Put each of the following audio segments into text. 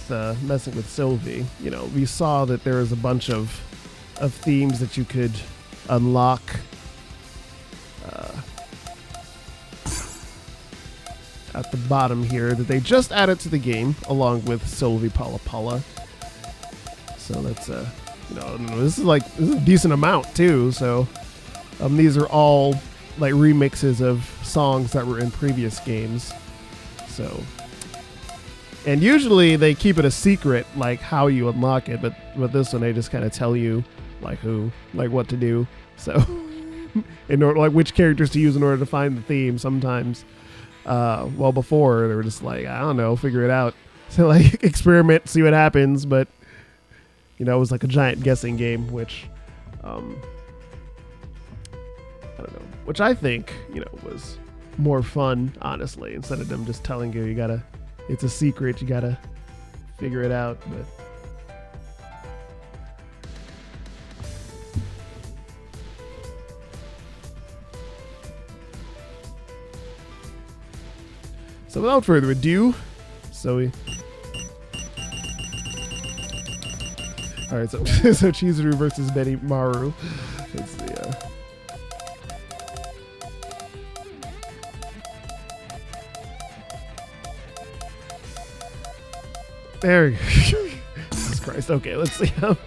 messing with Sylvie. You know, we saw that there was a bunch of themes that you could unlock. At the bottom here that they just added to the game along with Sylvie Pala Pala. So that's you know, this is a decent amount too. So these are all like remixes of songs that were in previous games. So, and usually they keep it a secret, like how you unlock it, but with this one they just kind of tell you like what to do. So in order, like which characters to use in order to find the theme sometimes. Well, before they were just like, I don't know, figure it out. So like experiment, see what happens. But you know, it was like a giant guessing game, which I don't know, which I think, you know, was more fun, honestly, instead of them just telling you it's a secret, you gotta figure it out. But so without further ado, alright, so Chizuru versus Benimaru. Let's see, there we go. Jesus Christ. Okay, let's see. Alright,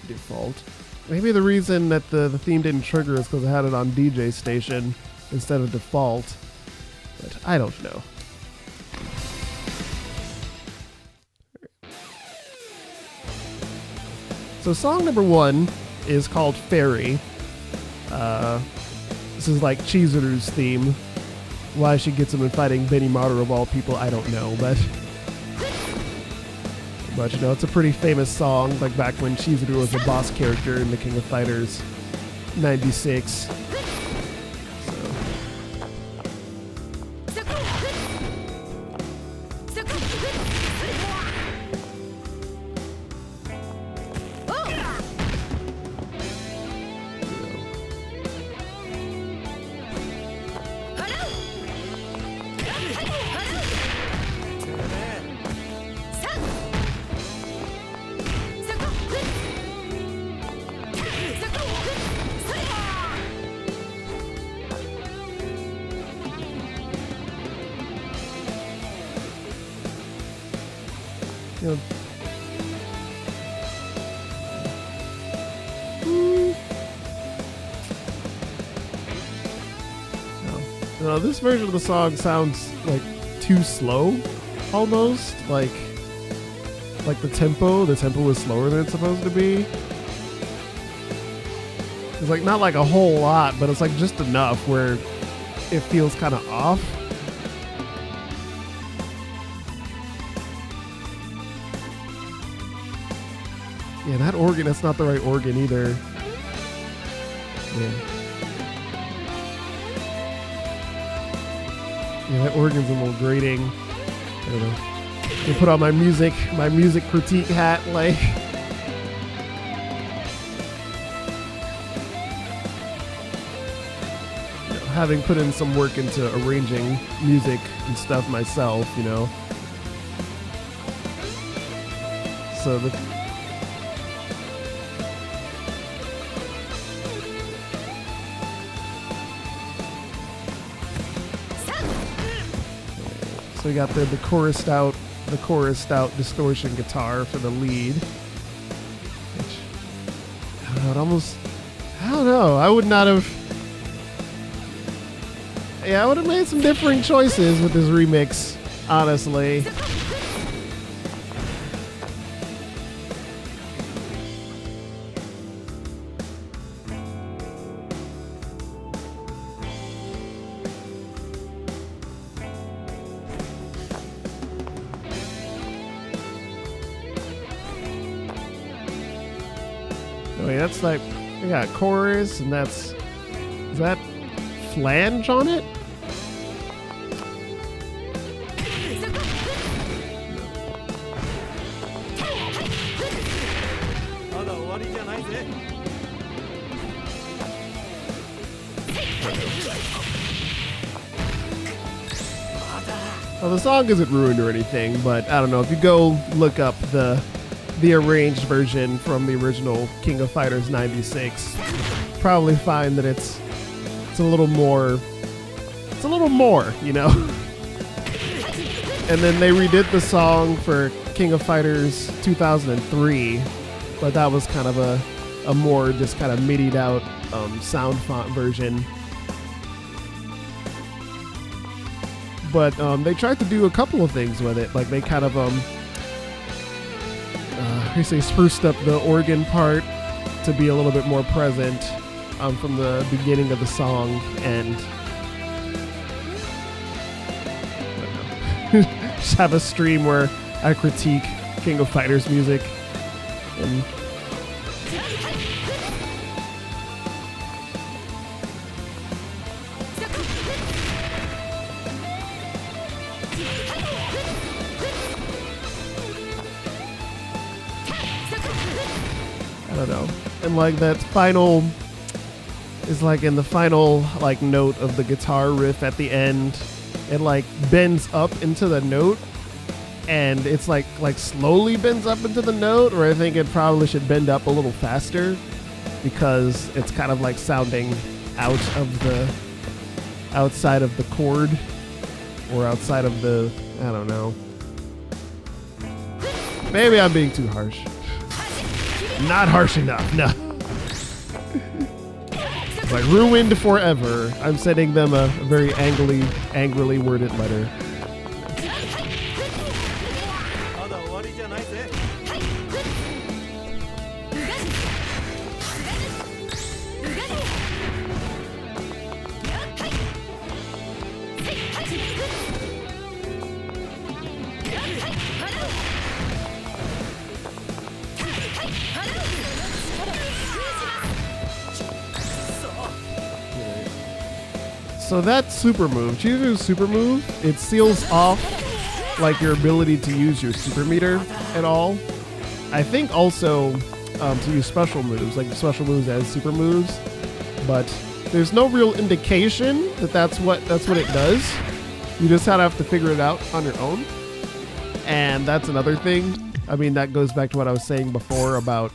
default. Maybe the reason that the theme didn't trigger is because I had it on DJ station instead of default. But I don't know. So song number 1 is called Fairy. This is like Chizuru's theme. Why she gets him in fighting Benimaru of all people, I don't know, but you know, it's a pretty famous song, like back when Chizuru was a boss character in the King of Fighters 96. You know, this version of the song sounds like too slow, almost like the tempo. The tempo is slower than it's supposed to be. It's like not like a whole lot, but it's like just enough where it feels kind of off. Yeah, that organ, that's not the right organ either. Yeah, that organ's a little grating. I don't know. I put on my music critique hat, like. You know, having put in some work into arranging music and stuff myself, you know. So So we got the chorused out distortion guitar for the lead. Which, I don't know. I would not have. Yeah, I would have made some differing choices with this remix, honestly. Wait, that's like, we got chorus, and is that flange on it? Well, the song isn't ruined or anything, but I don't know. If you go look up the arranged version from the original King of Fighters 96, probably find that it's a little more. It's a little more, you know. And then they redid the song for King of Fighters 2003, but that was kind of a more just kind of midied out sound font version. But they tried to do a couple of things with it. Like they kind of they spruced up the organ part to be a little bit more present from the beginning of the song, and just have a stream where I critique King of Fighters music. And I don't know. And like that final is like in the final like note of the guitar riff at the end, it like bends up into the note, and it's like slowly bends up into the note, or I think it probably should bend up a little faster because it's kind of like sounding outside of the chord, or outside of the, I don't know. Maybe I'm being too harsh. Not harsh enough, no. Like ruined forever. I'm sending them a very angrily worded letter. So that super move, Chizuru's super move, it seals off like your ability to use your super meter at all. I think also to use special moves, like special moves as super moves, but there's no real indication that that's what it does. You just kind of have to figure it out on your own, and that's another thing. I mean, that goes back to what I was saying before about,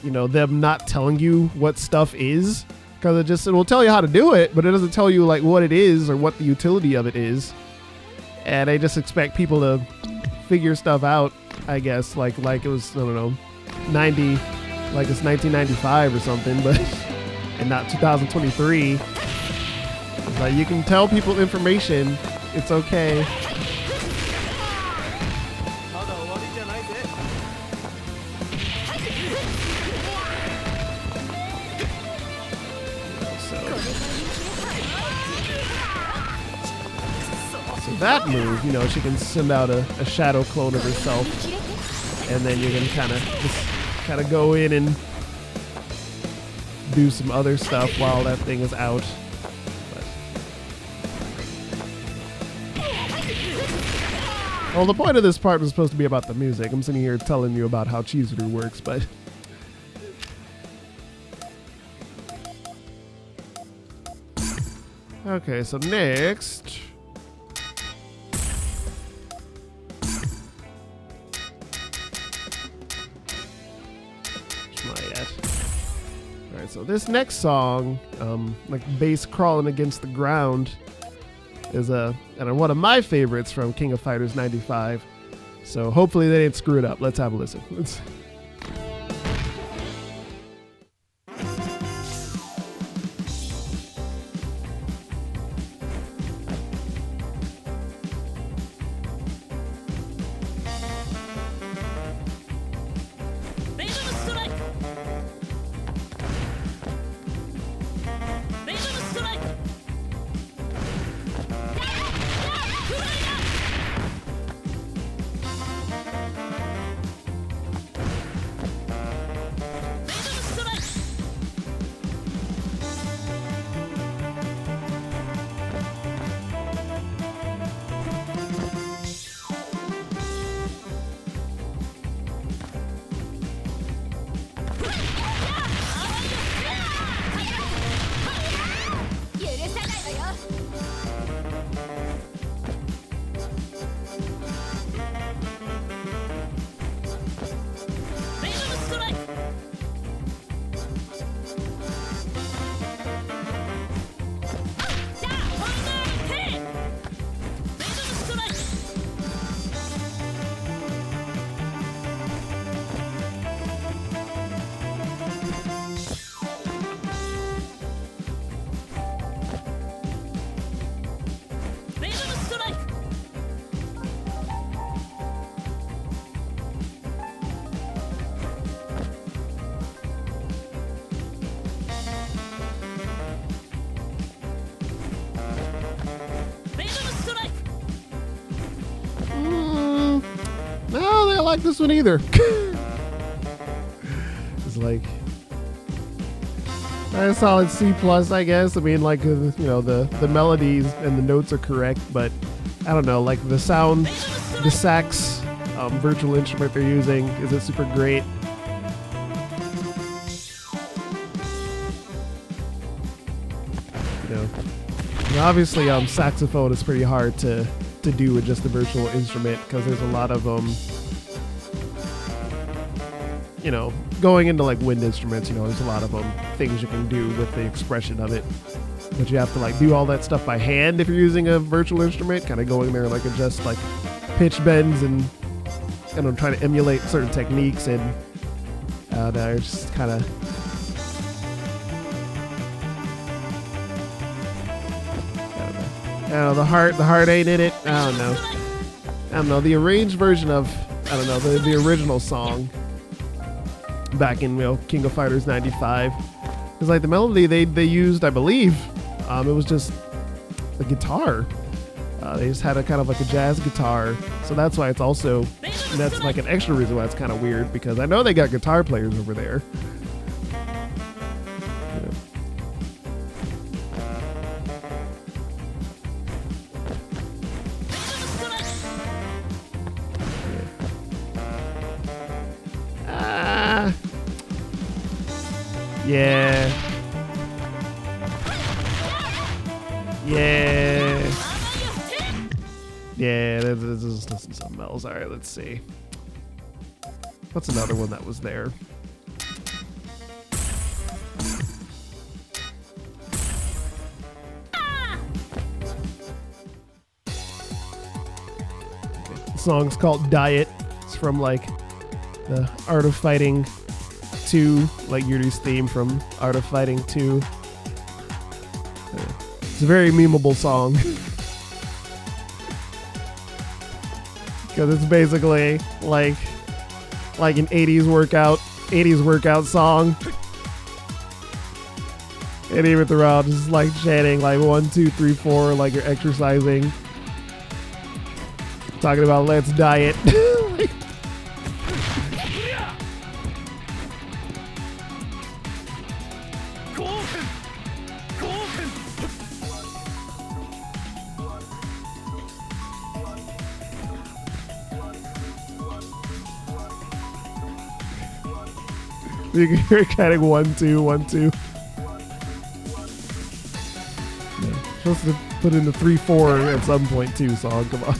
you know, them not telling you what stuff is. Because it will tell you how to do it, but it doesn't tell you like what it is or what the utility of it is. And they just expect people to figure stuff out, I guess, like it was, I don't know, 90, like it's 1995 or something, but and not 2023. It's like you can tell people information, it's okay. That move, you know, she can send out a shadow clone of herself, and then you can kind of go in and do some other stuff while that thing is out. But, well, the point of this part was supposed to be about the music. I'm sitting here telling you about how Chizuru works, but okay. So next. So this next song, like bass crawling against the ground, is one of my favorites from King of Fighters 95. So hopefully they didn't screw it up. Let's have a listen. like this one either. It's like a solid C plus, I guess. I mean, like, you know, the melodies and the notes are correct, but I don't know, like the sound, the sax virtual instrument they're using isn't super great. You know, and obviously, saxophone is pretty hard to do with just the virtual instrument because there's a lot of you know, going into like wind instruments, you know, there's a lot of things you can do with the expression of it, but you have to like do all that stuff by hand if you're using a virtual instrument, kind of going there like adjust like pitch bends and try to emulate certain techniques, and just kind of I don't know, the heart ain't in it. I don't know the arranged version of the original song back in, you know, King of Fighters 95. It's like the melody they used, I believe, it was just a guitar. They just had a kind of like a jazz guitar, so that's why it's also, that's like an extra reason why it's kind of weird, because I know they got guitar players over there. Yeah. This is something else. All right, let's see. What's another one that was there? The song's called Diet. It's from like the Art of Fighting 2, like Yuri's theme from Art of Fighting 2. It's a very memeable song. Because it's basically like an 80s workout song. And even throughout, just like chanting like 1, 2, 3, 4, like you're exercising. Talking about let's diet. You're counting 1, 2, 1, 2. Supposed to put in the 3, 4 at some point too, song. Come on.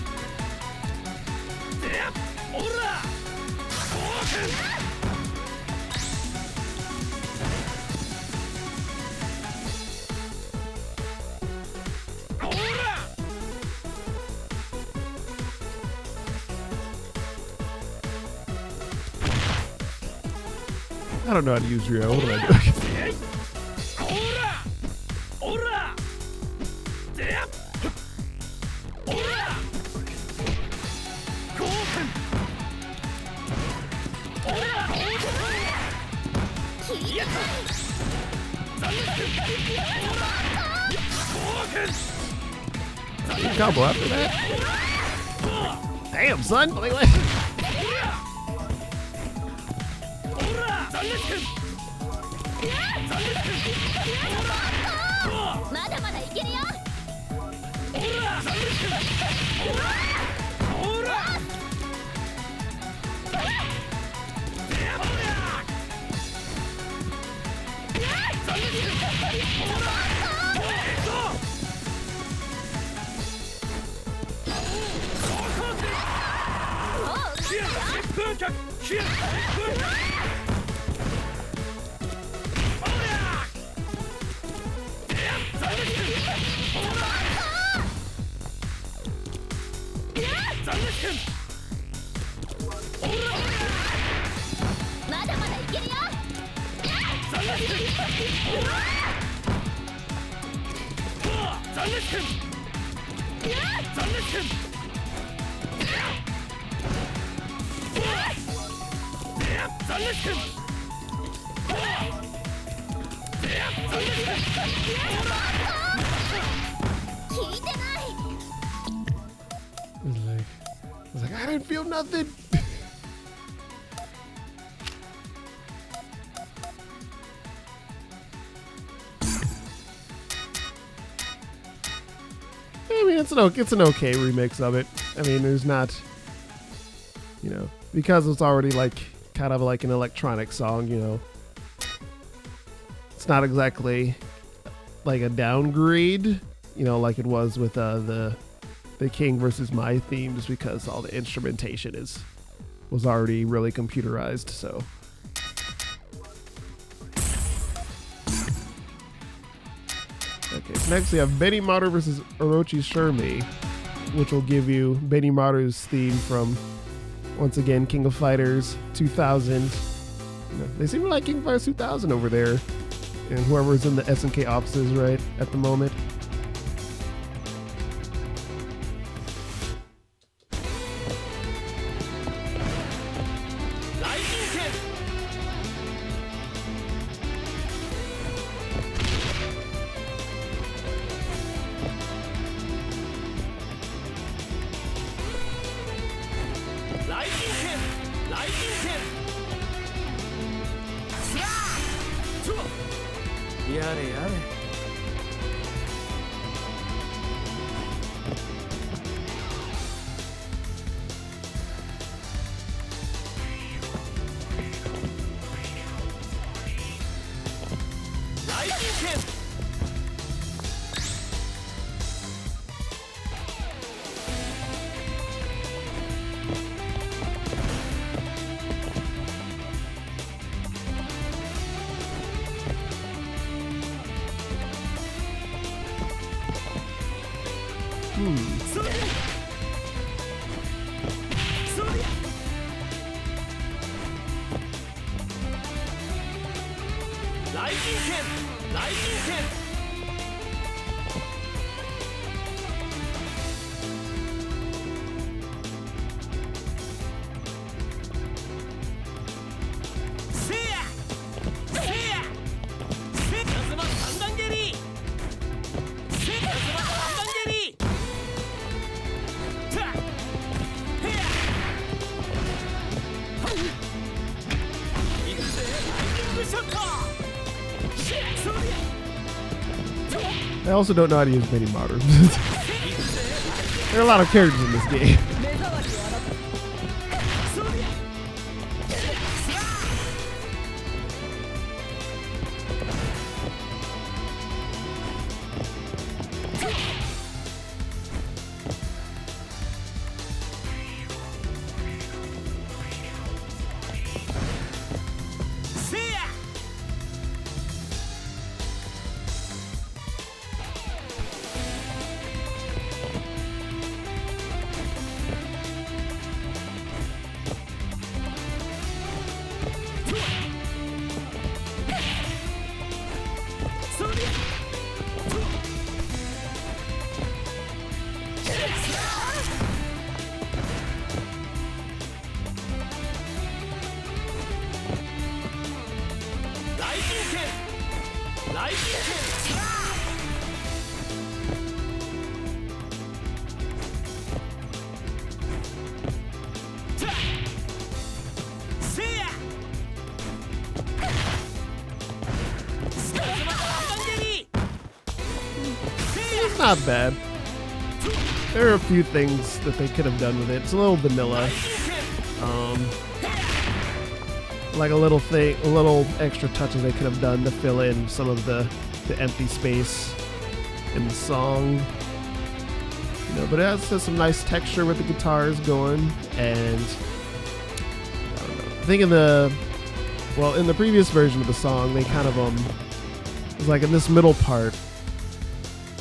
I don't know how to use Rio. What am I doing? Combo after that. Damn, son. I was like, I didn't feel nothing. it's an okay remix of it. I mean, there's not, because it's already like kind of like an electronic song, it's not exactly like a downgrade, like it was with the King versus Mai theme, just because all the instrumentation was already really computerized. So okay, so next we have Benimaru versus Orochi Shermie, which will give you Benimaru's theme from, once again, King of Fighters 2000. They seem to like King of Fighters 2000 over there, and whoever's in the SNK offices right at the moment. I also don't know how to use Benimaru. There are a lot of characters in this game. Not bad. There are a few things that they could have done with it. It's a little vanilla. Like a little extra touches they could have done to fill in some of the empty space in the song. But it has some nice texture with the guitars going, and I don't know. I think in the previous version of the song, they kind of it was like in this middle part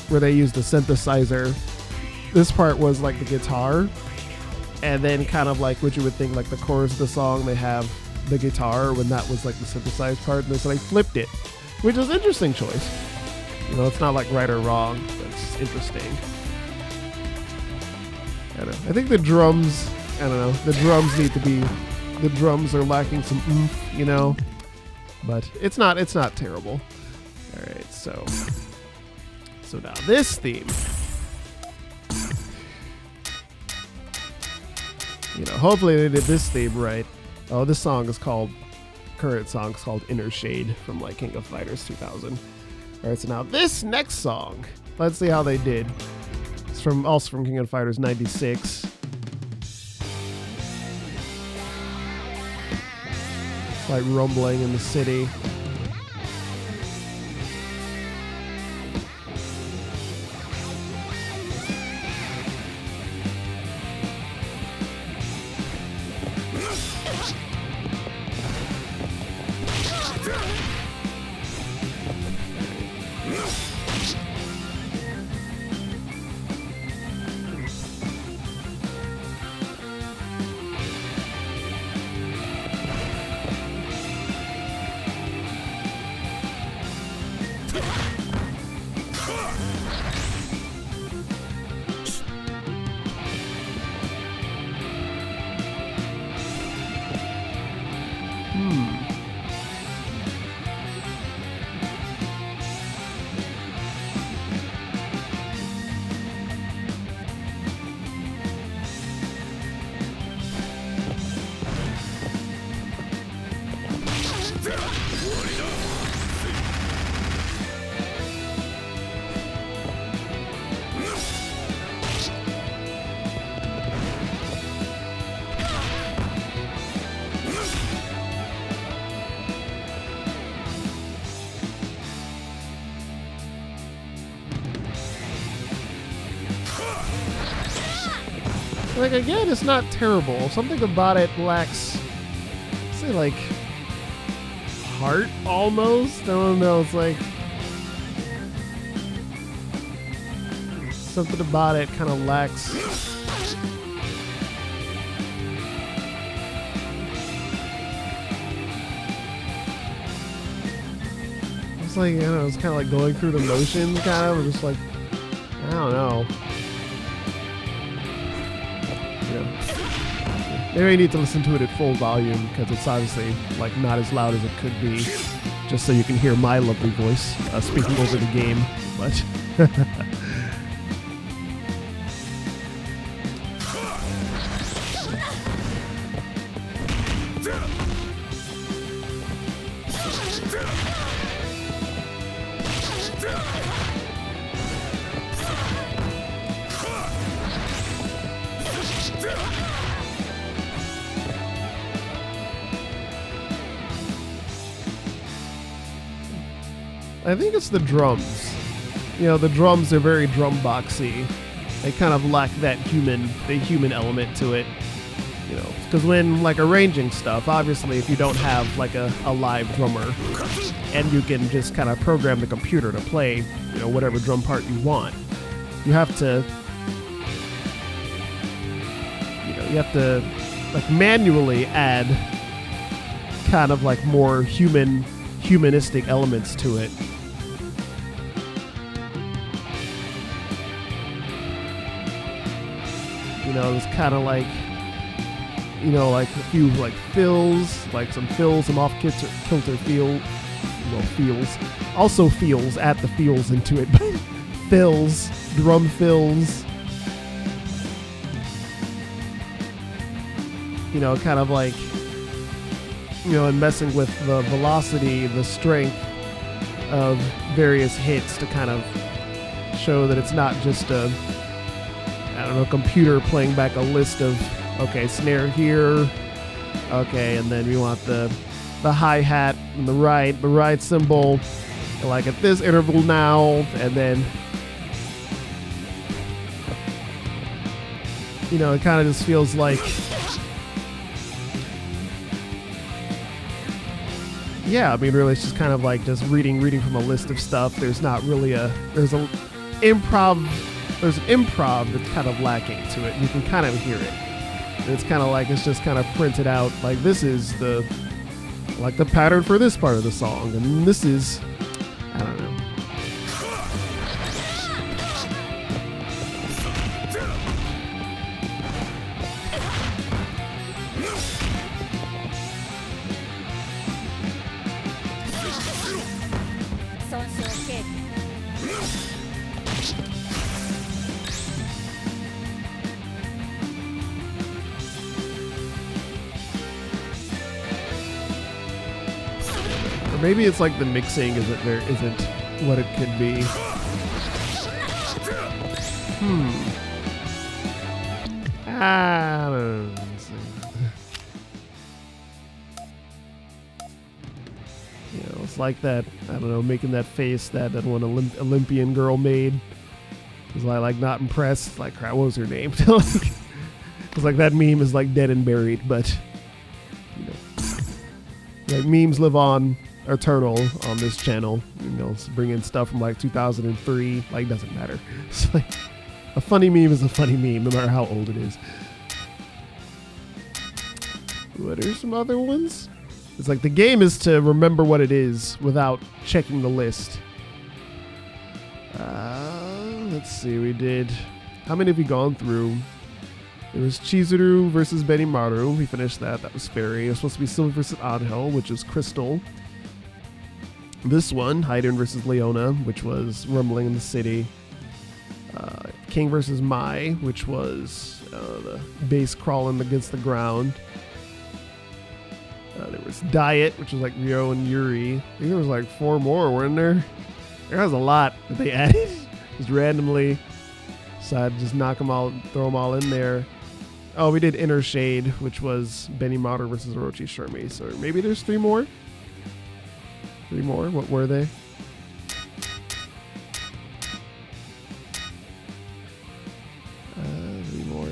where they used the synthesizer. This part was like the guitar, and then kind of like what you would think like the chorus of the song, they have the guitar when that was like the synthesized part, and so they flipped it, which is an interesting choice. It's not like right or wrong, but it's interesting. I don't know. I think the drums, the drums are lacking some oomph, but it's not terrible. All right, so now this theme, hopefully they did this theme right. Oh, this current song is called Inner Shade from like King of Fighters 2000. All right, so now this next song, let's see how they did. It's also from King of Fighters 96. Like rumbling in the city. Like, again, it's not terrible. Something about it lacks, say, like, heart, almost? I don't know, it's like... something about it kind of lacks... It's like, I don't know, it's kind of like going through the motions, kind of. Just like, I don't know. Maybe I need to listen to it at full volume because it's obviously like not as loud as it could be, just so you can hear my lovely voice speaking over the game. But I think it's the drums. You know, the drums are very drum boxy. They kind of lack that human element to it. You know, because when like arranging stuff, obviously if you don't have like a live drummer and you can just kind of program the computer to play, you know, whatever drum part you want, you have to like manually add kind of like more humanistic elements to it. You know, it's kind of like, you know, like a few like fills, like some fills, some off-kilter feels, also feels, add the feels into it, fills, drum fills. You know, kind of like, you know, and messing with the velocity, the strength of various hits to kind of show that it's not just a, I don't know, computer playing back a list of, okay, snare here, okay, and then we want the hi-hat and the ride cymbal, like at this interval now, and then, you know, it kind of just feels like, yeah, I mean, really, it's just kind of like just reading from a list of stuff. There's not really there's an improv that's kind of lacking to it. You can kind of hear it. It's kind of like, it's just kind of printed out, like this is the pattern for this part of the song, and this is, I don't know. Maybe it's like the mixing isn't what it could be. I don't know. You know, it's like that, I don't know, making that face that one Olympian girl made. It's like not impressed. Like, crap, what was her name? It's like that meme is like dead and buried, but you know, like memes live on eternal on this channel. You know, it's bringing stuff from like 2003. Like, doesn't matter. It's like a funny meme is a funny meme, no matter how old it is. What are some other ones? It's like the game is to remember what it is without checking the list. Let's see, we did... How many have we gone through? It was Chizuru versus Benimaru. We finished that. That was Fairy. It was supposed to be Silver versus Angel, which is Crystal. This one, Heidern versus Leona, which was Rumbling in the City. King versus Mai, which was the base crawling against the ground. There was Diet, which was like Ryo and Yuri. I think there was like 4 more, weren't there? There was a lot that they added. Just randomly. Decided to just knock them all, throw them all in there. Oh, we did Inner Shade, which was Benimaru versus Orochi Shermie. So maybe there's 3 more? 3 more? What were they? 3 more.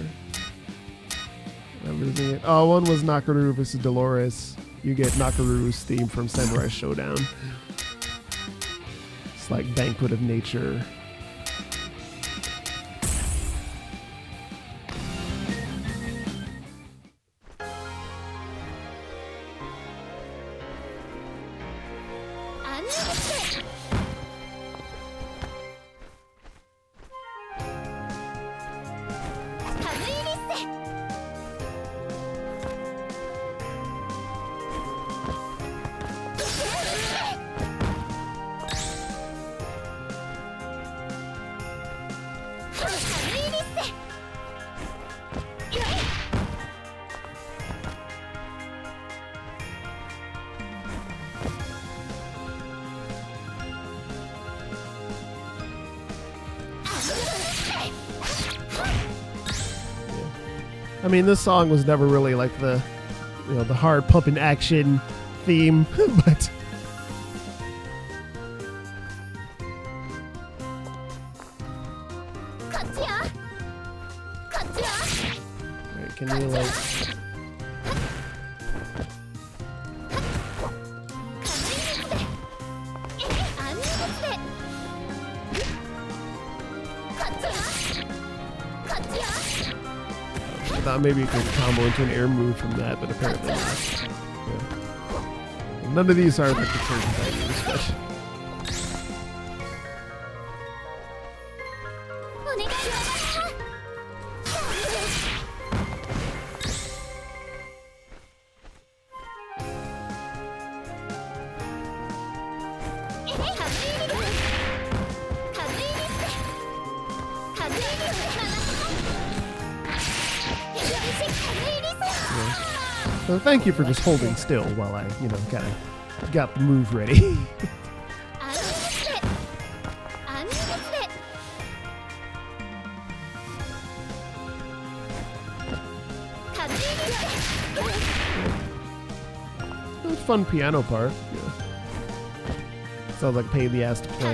I'm losing it. Oh, one was Nakoruru versus Dolores. You get Nakoruru's theme from Samurai Showdown. It's like Banquet of Nature. I mean, this song was never really like the, you know, the hard pumping action theme, but right, can you like I thought maybe you could combo into an air move from that, but apparently not. Yeah. None of these are like the versions I use, but so thank you for just holding still while I, you know, kind of got the move ready. It was a fun piano part. Yeah. Sounds like a pain in the ass to play.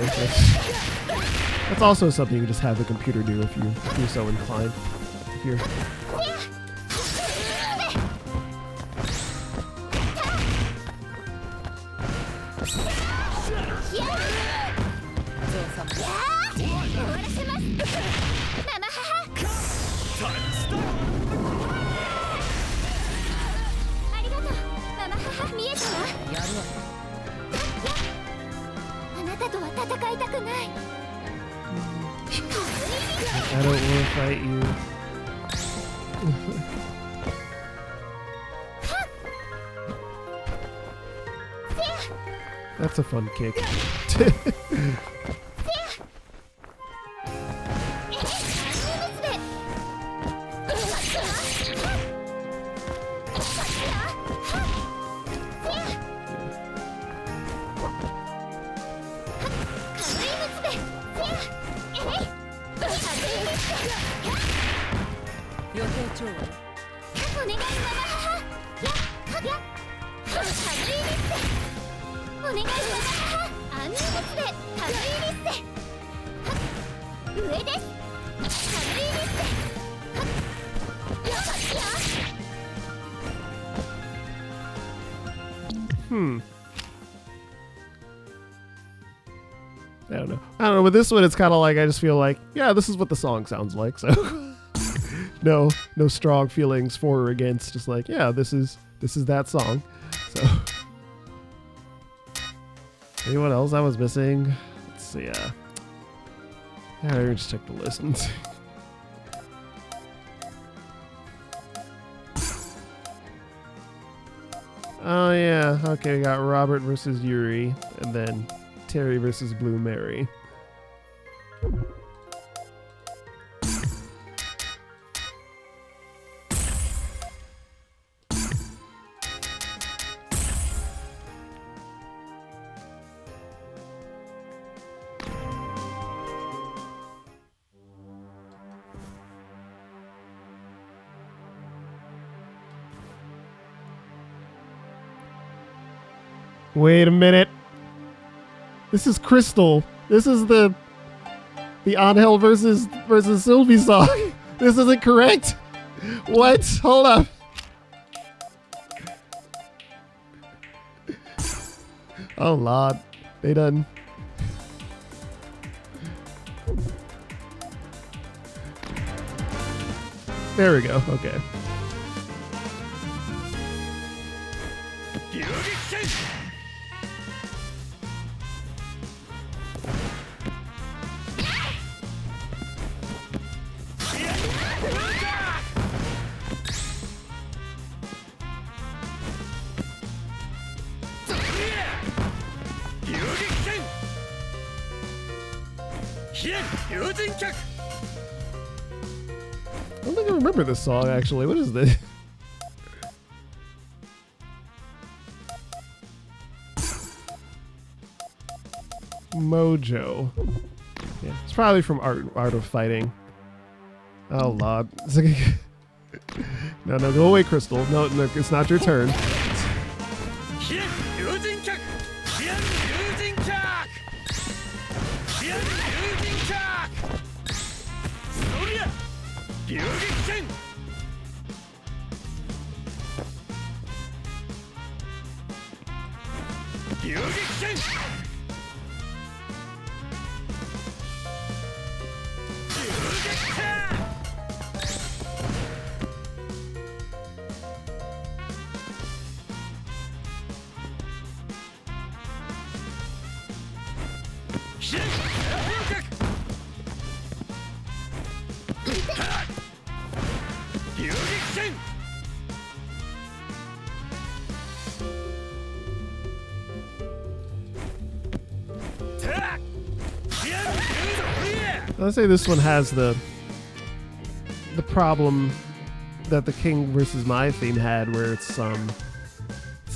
That's also something you can just have the computer do if you're so inclined. If you're I don't want to fight you. That's a fun kick. I don't know. With this one, it's kind of like I just feel like, yeah, this is what the song sounds like. So no strong feelings for or against. Just like, yeah, this is that song. So anyone else I was missing? Let's see. Yeah, let me just check the list and see. Oh yeah, okay. We got Robert versus Yuri, and then Terry versus Blue Mary. Wait a minute. This is Crystal. This is the Angel versus Sylvie song. This isn't correct. What? Hold up. Oh Lord. They done. There we go. Okay. I don't think I remember this song actually. What is this? Mojo. Yeah, it's probably from Art of Fighting. Oh Lord. No, go away, Crystal. No, it's not your turn. I'd say this one has the problem that the King versus My theme had, where it's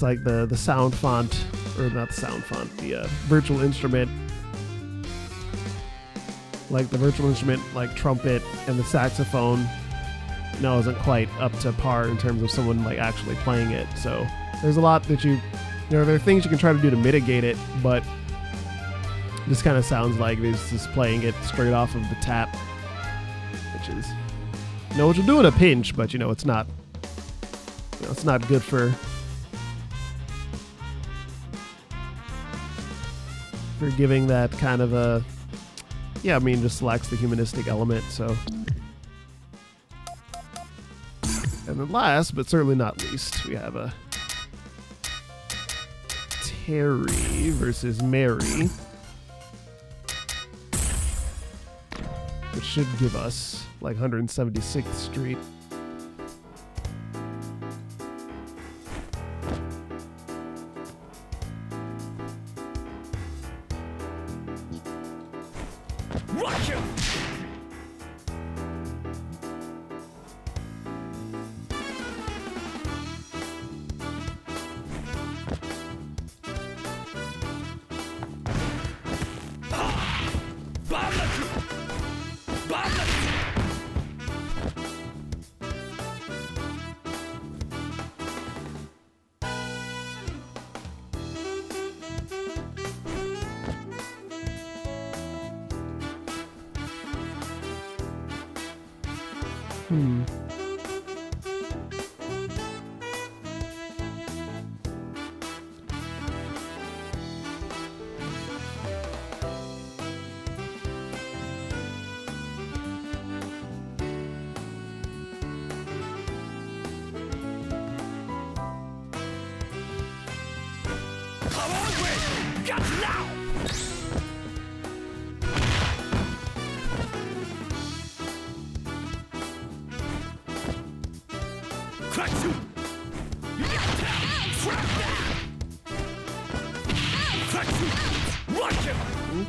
like the sound font, or not the sound font, the virtual instrument, like the virtual instrument, like trumpet and the saxophone, isn't quite up to par in terms of someone like actually playing it. So there's a lot that there are things you can try to do to mitigate it, but this kind of sounds like this is playing it straight off of the tap, which is, what you'll do in a pinch, but it's not, it's not good for giving that kind of a, just lacks the humanistic element. So, and then last, but certainly not least, we have a Terry versus Mary, which should give us like 176th Street. Hmm.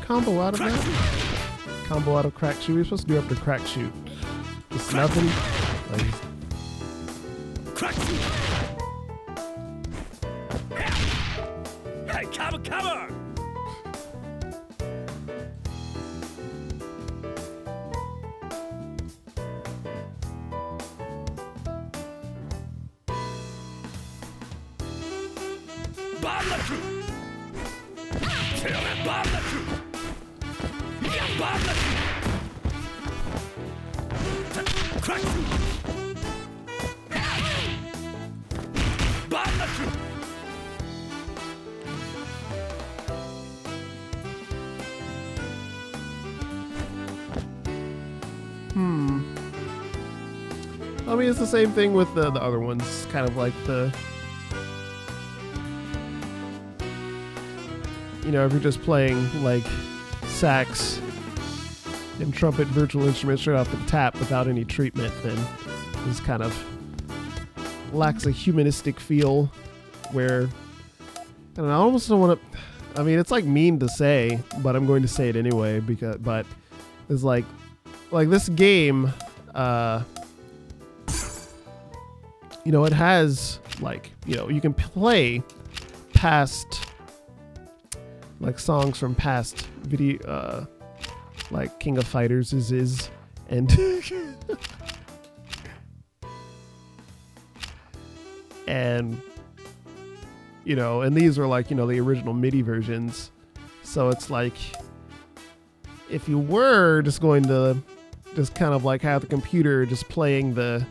Combo out of that? Combo out of crack shoot? What are you supposed to do after crack shoot? Just nothing? Like, crack shoot! Hey, cover! Bomb the crew! Kill and bomb the crew! Bomb the crew! Crack shoot! Bomb the crew! I mean, it's the same thing with the other ones. Kind of like the... You know, if you're just playing, like, sax and trumpet virtual instruments straight off the tap without any treatment, then this kind of lacks a humanistic feel where... And I almost don't want to... I mean, it's, like, mean to say, but I'm going to say it anyway, because... But it's like this game... you know, it has, like, you know, you can play past... like songs from past video, like King of Fighters is and and you know, and these are like, you know, the original MIDI versions. So it's like, if you were just going to just kind of like have the computer just playing the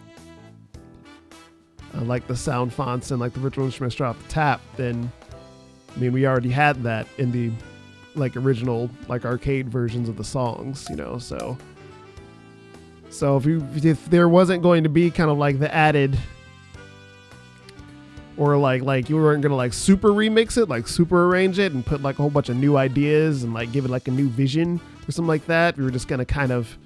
like the sound fonts and like the virtual instruments straight off the tap, then I mean, we already had that in the like original like arcade versions of the songs, you know. So if there wasn't going to be kind of like the added, or like you weren't gonna like super remix it, like super arrange it and put like a whole bunch of new ideas and like give it like a new vision or something like that, we were just gonna kind of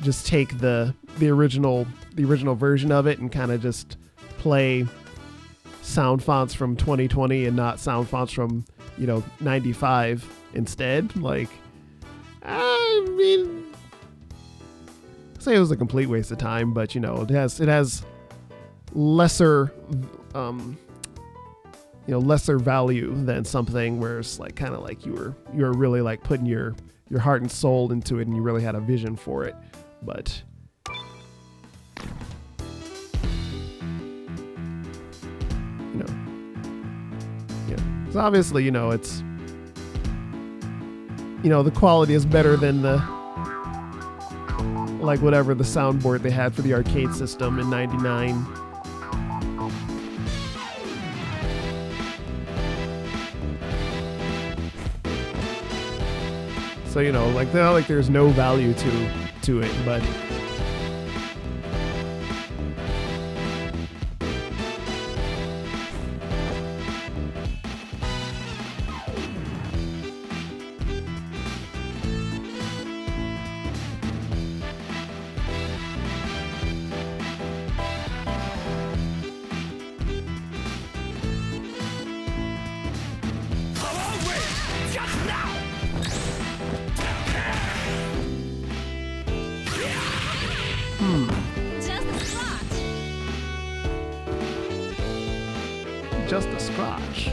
just take the original version of it and kind of just play sound fonts from 2020 and not sound fonts from, you know, 95 instead. Like, I mean, say it was a complete waste of time, but you know, it has lesser lesser value than something where it's like kind of like you were really like putting your heart and soul into it and you really had a vision for it. But so obviously, you know, it's, you know, the quality is better than the, like, whatever the soundboard they had for the arcade system in '99. So, you know, like, there's no value to it, but... Just a scratch.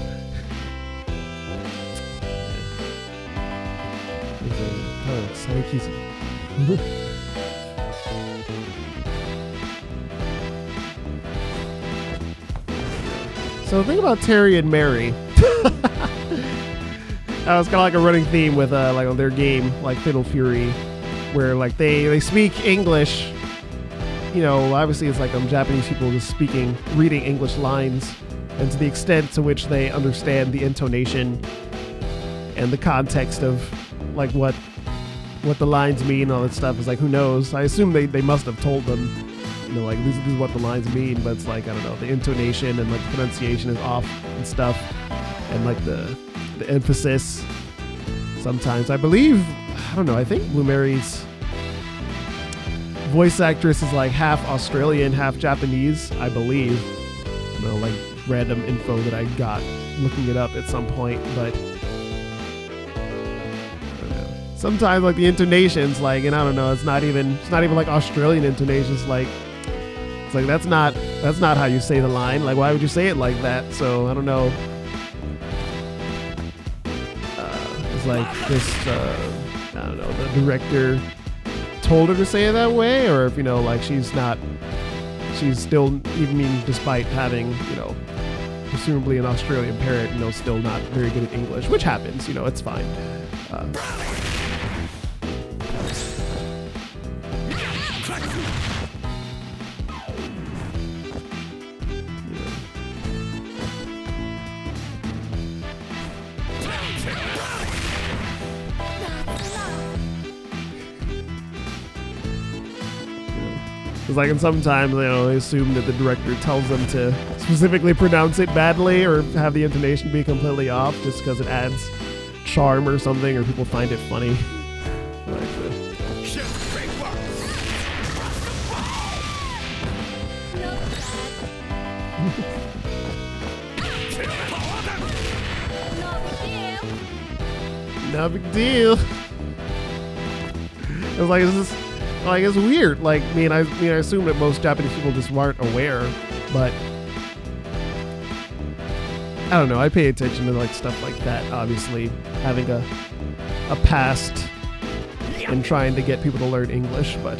So the thing about Terry and Mary, it's kind of like a running theme with like on their game, like Fatal Fury, where like they speak English you know, obviously it's like Japanese people just reading English lines, and to the extent to which they understand the intonation and the context of like what the lines mean and all that stuff is like, who knows? I assume they must have told them, you know, like this is what the lines mean, but it's like, I don't know, the intonation and like the pronunciation is off and stuff, and like the emphasis sometimes. I believe, I don't know, I think Blue Mary's voice actress is like half Australian, half Japanese, I believe. You know, like random info that I got looking it up at some point, but sometimes like the intonations, like, and I don't know, it's not even like Australian intonations, like it's like that's not how you say the line. Like, why would you say it like that? So I don't know. It's like just I don't know, the director told her to say it that way, or if, you know, like she's still, even despite having, you know, presumably an Australian parent, you know, still not very good at English, which happens, you know, it's fine. It's like, and sometimes, you know, they assume that the director tells them to specifically pronounce it badly or have the intonation be completely off just because it adds charm or something, or people find it funny. Like no big deal. It was like, is this? Like, it's weird. Like, I assume that most Japanese people just weren't aware, but I don't know. I pay attention to like stuff like that. Obviously, having a past and trying to get people to learn English, but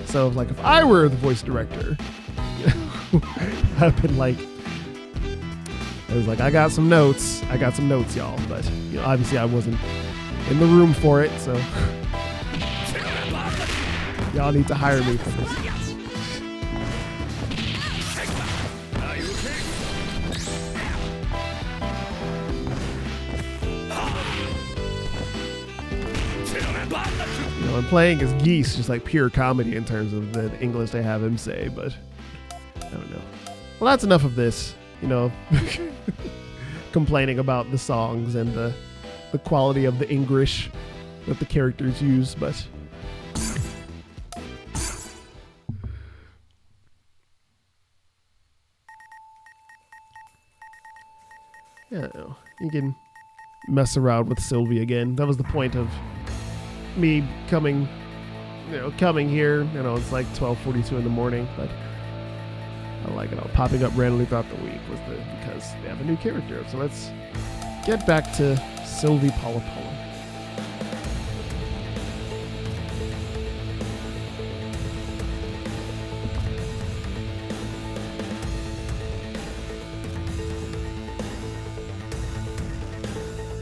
so like if I were the voice director, I've been like, I was like, I got some notes, y'all. But you know, obviously, I wasn't in the room for it, so y'all need to hire me for this. You know, and playing as Geese just like pure comedy in terms of the English they have him say, but I don't know. Well, that's enough of this, you know, complaining about the songs and the quality of the Engrish that the characters use, but yeah, I don't know. You can mess around with Sylvie again. That was the point of me coming here. You know, it's like 12:42 in the morning, but I like it all popping up randomly throughout the week because they have a new character. So let's get back to Sylvie Polypoly.